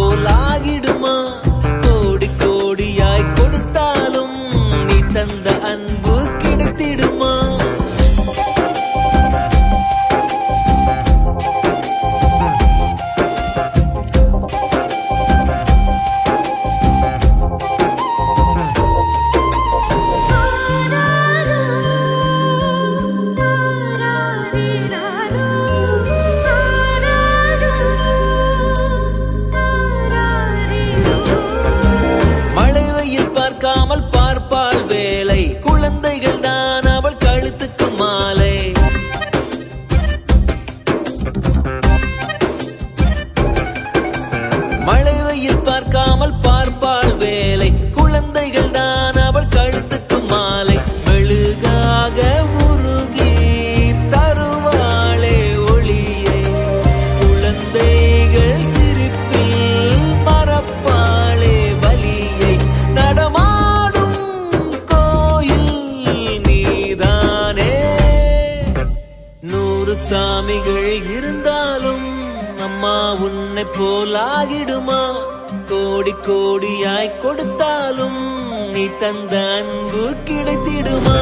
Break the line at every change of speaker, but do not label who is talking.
போலாகிடுமா? கோடி கோடியாய் கொடுத்தாலும் நீ தந்த அன்பு கிடைத்திடுமா? பார்க்காமல் பார்ப்பாள் வேலை, குழந்தைகள் தான் அவள் கழுத்துக்கு மாலை. மழை வெயில் பார்க்காமல் பார்ப்பாள் வேலை, குழந்தைகள் தான் அவள் கழுத்துக்கு மாலை. மெழுகாக உருகி தருவாளே ஒளியை, குழந்தைகள் சிரிப்பில் மறப்பாளே வலியை. நடமாடும் கோயில் நீதானே. 100 சாமிகள் இருந்தாலும் அம்மா உன்னை போலாகிடுமா? கோடி கோடியாய் கொடுத்தாலும் நீ தந்த அன்பு கிடைத்திடுமா?